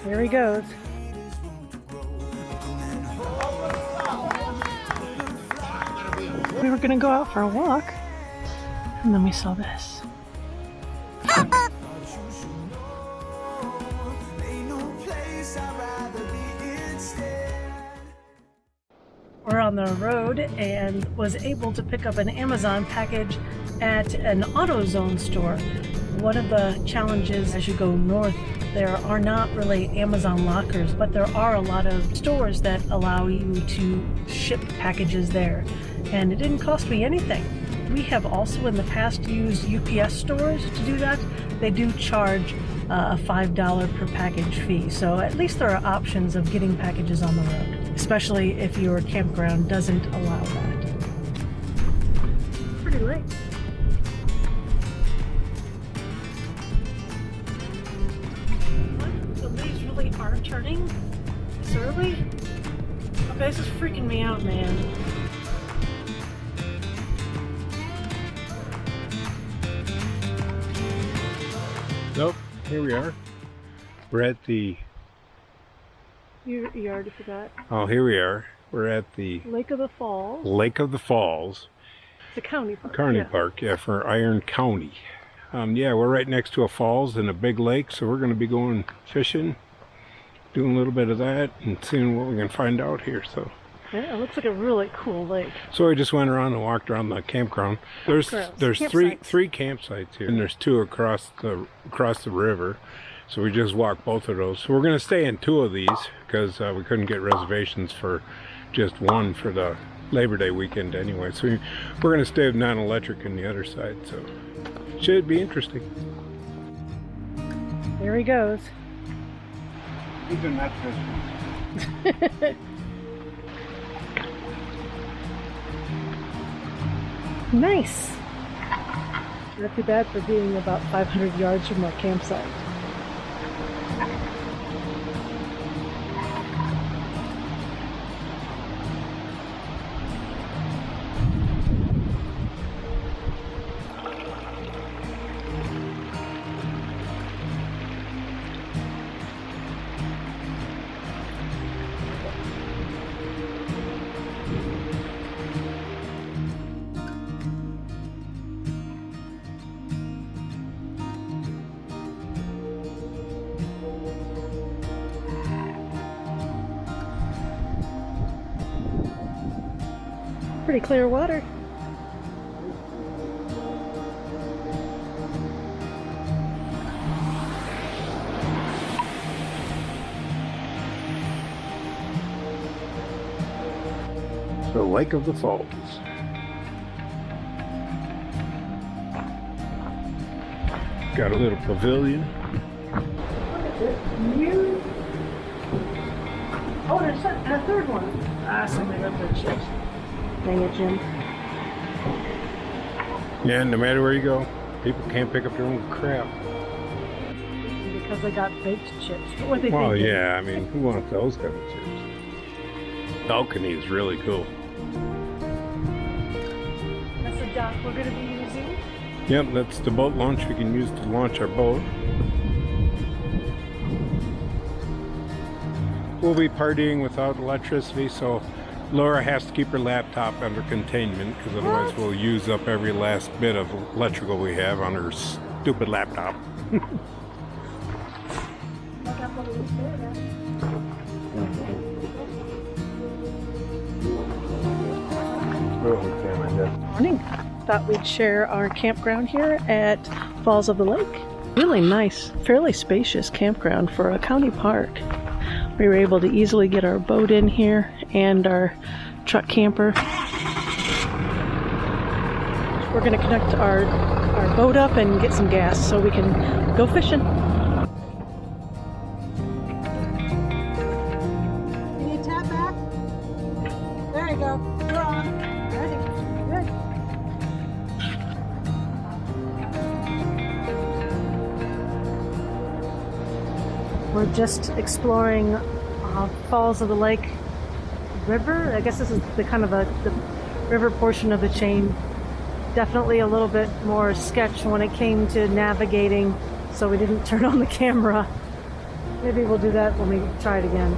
Here he goes. We were gonna go out for a walk, and then we saw this. We're on the road and was able to pick up an Amazon package at an AutoZone store. One of the challenges as you go north, there are not really Amazon lockers, but there are a lot of stores that allow you to ship packages there. And it didn't cost me anything. We have also in the past used UPS stores to do that. They do charge a $5 per package fee. So at least there are options of getting packages on the road, especially if your campground doesn't allow that. Pretty late. What? The leaves really are turning this early? Okay, this is freaking me out, man. Nope, here we are. We're at the... You already forgot. Oh, here we are. We're at the... Lake of the Falls. Lake of the Falls. It's a county park. County park, yeah, for Iron County. Yeah, we're right next to a falls and a big lake, so we're going to be going fishing, doing a little bit of that, and seeing what we can find out here. So. Yeah, it looks like a really cool lake. So we just went around and walked around the campground. There's three campsites here, and there's two across the river. So we just walked both of those. So we're going to stay in two of these because we couldn't get reservations for just one for the Labor Day weekend anyway. So we're going to stay with non-electric on the other side. So should be interesting. Here he goes. These are not fishing. Nice. Not too bad for being about 500 yards from our campsite. Pretty clear water. So Lake of the Falls. Got a little pavilion. Look at this view. Oh, there's a third one. Something up there, chips. Dang it, Jim. Yeah, no matter where you go, people can't pick up their own crap. Because they got baked chips. What were they Well, thinking? yeah, I mean, who wants those kind of chips? Balcony is really cool. That's the dock we're going to be using. Yep, that's the boat launch we can use to launch our boat. We'll be partying without electricity, so Laura has to keep her laptop under containment because otherwise we'll use up every last bit of electrical we have on her stupid laptop. Morning. Thought we'd share our campground here at Falls of the Lake. Really nice, fairly spacious campground for a county park. We were able to easily get our boat in here and our truck camper. We're going to connect our boat up and get some gas so we can go fishing. You need a tap back? There you go. You're on. Ready. Good. We're just exploring Falls of the Lake River. I guess this is the kind of the river portion of the chain. Definitely a little bit more sketch when it came to navigating, so we didn't turn on the camera. Maybe we'll do that when we try it again.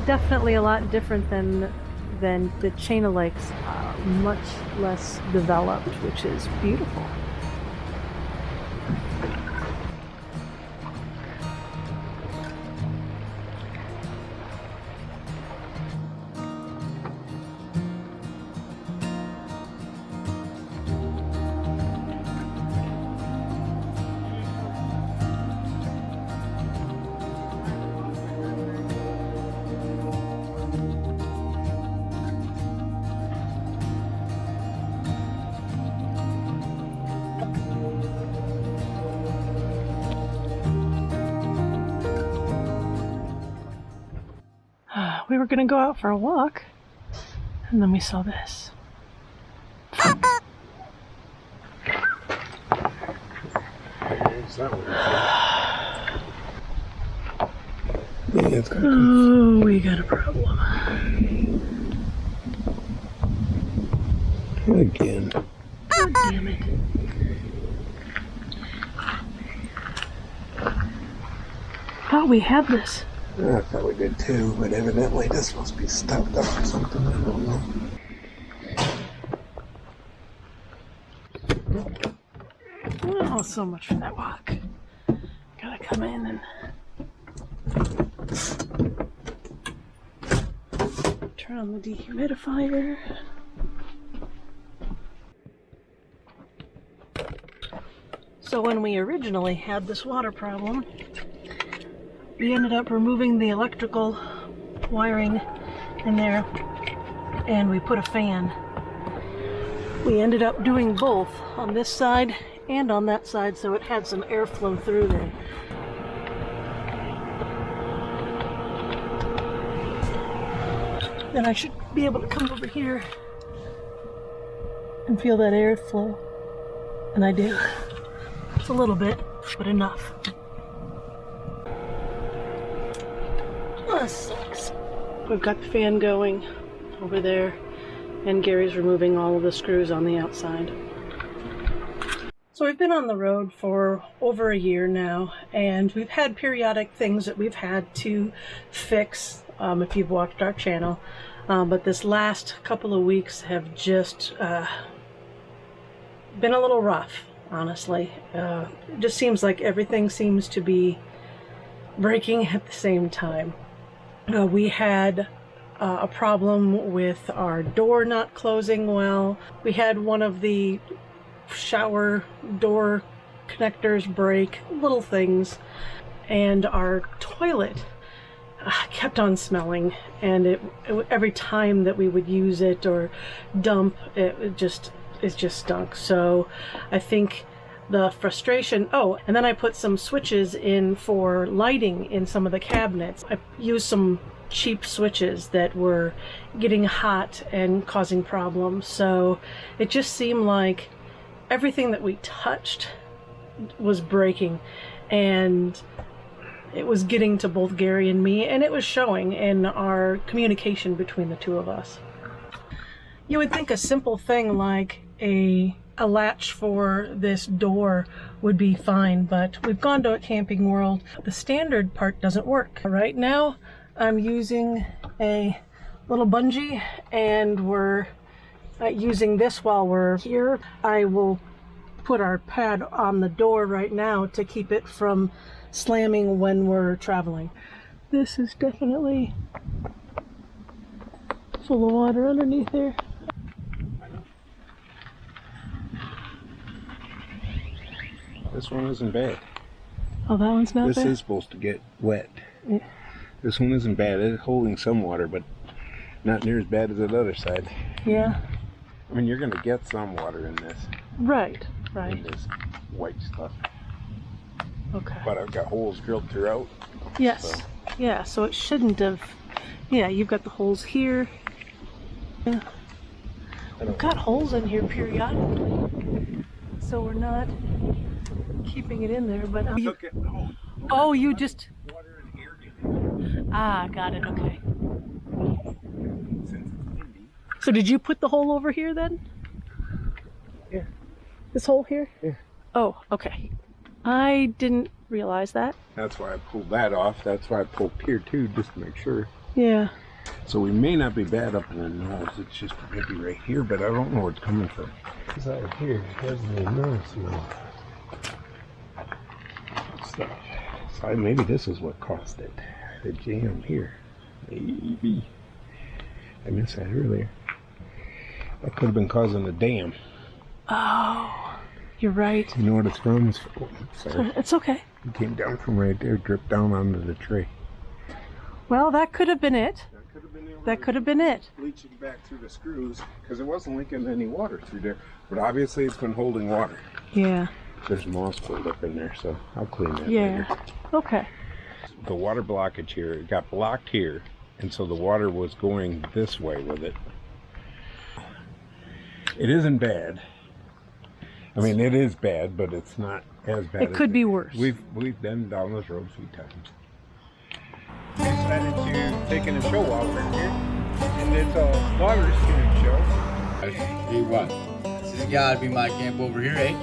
Definitely a lot different than the chain of lakes. Much less developed, which is beautiful. We were gonna go out for a walk, and then we saw this. Oh, we got a problem. Again. God damn it. Thought we had this. I thought we did too, but evidently this must be stuffed up or something. I don't know. Oh, so much for that walk. Gotta come in and turn on the dehumidifier. So when we originally had this water problem, we ended up removing the electrical wiring in there, and we put a fan. We ended up doing both on this side and on that side, so it had some airflow through there. Then I should be able to come over here and feel that airflow. And I do. It's a little bit, but enough. Oh, that sucks. We've got the fan going over there, and Gary's removing all of the screws on the outside. So we've been on the road for over a year now, and we've had periodic things that we've had to fix, if you've watched our channel. But this last couple of weeks have just been a little rough, honestly. It just seems like everything seems to be breaking at the same time. We had a problem with our door not closing well. We had one of the shower door connectors break, little things, and our toilet kept on smelling, and every time that we would use it or dump, it just stunk. So I think the frustration, and then I put some switches in for lighting in some of the cabinets. I used some cheap switches that were getting hot and causing problems. So it just seemed like everything that we touched was breaking, and it was getting to both Gary and me, and it was showing in our communication between the two of us. You would think a simple thing like a latch for this door would be fine, but we've gone to a Camping World. The standard part doesn't work. Right now, I'm using a little bungee, and we're using this while we're here. I will put our pad on the door right now to keep it from slamming when we're traveling. This is definitely full of water underneath there. This one isn't bad. Oh, that one's not bad? This is supposed to get wet. Yeah. This one isn't bad. It's holding some water, but not near as bad as that other side. Yeah. I mean, you're going to get some water in this. Right. In this white stuff. Okay. But I've got holes drilled throughout. Yes. So. Yeah, so it shouldn't have. Yeah, you've got the holes here. Yeah. We've got holes in here periodically, so we're not keeping it in there. But you just. Water in here. Ah, got it. Okay. So did you put the hole over here then? Yeah. This hole here? Yeah. Oh, okay. I didn't realize that. That's why I pulled that off. That's why I pulled Pier 2, just to make sure. Yeah. So we may not be bad up in the nose. It's just maybe right here, but I don't know where it's coming from. It's out here. It doesn't even notice stuff. So maybe this is what caused it. The jam here. Maybe. I missed that earlier. That could have been causing the dam. Oh, you're right. You know what it's from? It's, oh, sorry. It's okay. It came down from right there, dripped down onto the tray. Well, that could have been it. That could have been it. Leaching back through the screws because it wasn't leaking any water through there. But obviously it's been holding water. Yeah. There's moss buildup in there, so I'll clean that later. Okay. The water blockage here, it got blocked here, and so the water was going this way with it. It isn't bad. I mean, it is bad, but it's not as bad. It could be worse. We've been down this road a few times. Decided to take in a show while we're here, and it's a water skiing show. Hey, what? This has got to be my camp over here, eh?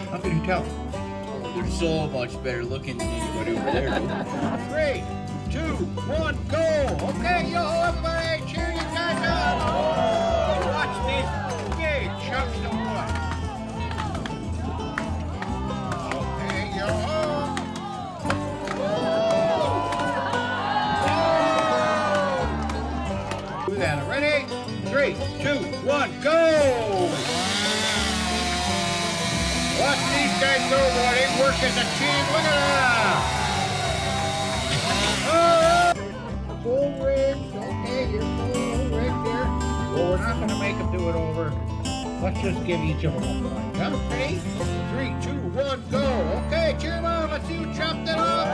How can you tell? Oh, they're so much better looking than anybody over there. 3, 2, 1, go! Okay, yo, everybody, cheer you guys up! Oh, watch these big chunks of wood. Okay, yo. Do that. Ready? 3, 2, 1, go! Watch these guys go, boy. They work as a team. Look at that! Oh! Full rigged. Okay, you're full rigged there. Well, we're not going to make them do it over. Let's just give each of them a point. Huh? Ready? 3, 2, 1, go. Okay, cheer them on. Let's see who chopped it off.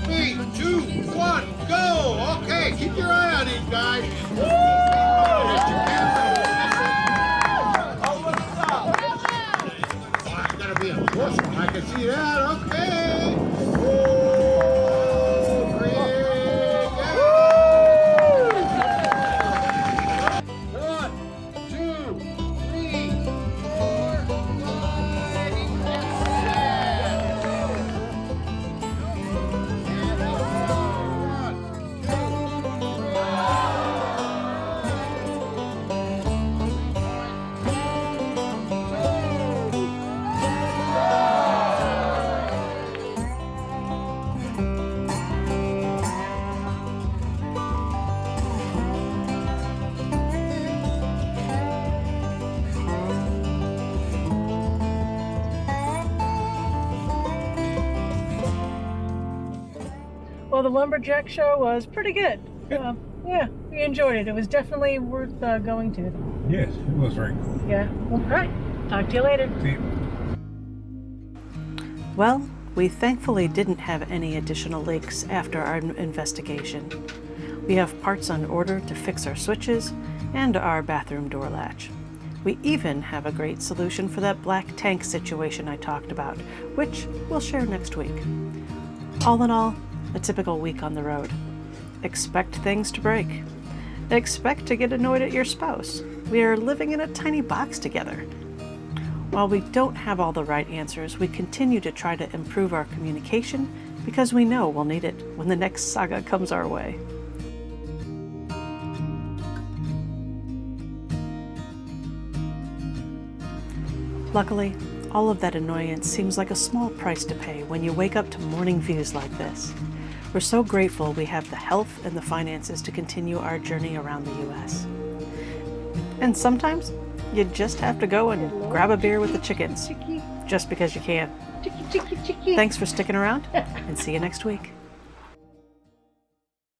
3, 2, 1, go. Okay, keep your eye on these guys. I can see that, okay. Oh, great. 1, 2, 3, 4, 5, Well, the Lumberjack show was pretty good. Yeah, we enjoyed it. It was definitely worth going to. Yes, it was very cool. Yeah. All right. Talk to you later. See you. Well, we thankfully didn't have any additional leaks after our investigation. We have parts on order to fix our switches and our bathroom door latch. We even have a great solution for that black tank situation I talked about, which we'll share next week. All in all, a typical week on the road. Expect things to break. Expect to get annoyed at your spouse. We are living in a tiny box together. While we don't have all the right answers, we continue to try to improve our communication because we know we'll need it when the next saga comes our way. Luckily, all of that annoyance seems like a small price to pay when you wake up to morning views like this. We're so grateful we have the health and the finances to continue our journey around the U.S. And sometimes, you just have to go and grab a beer with the chickens, just because you can. Thanks for sticking around, and see you next week.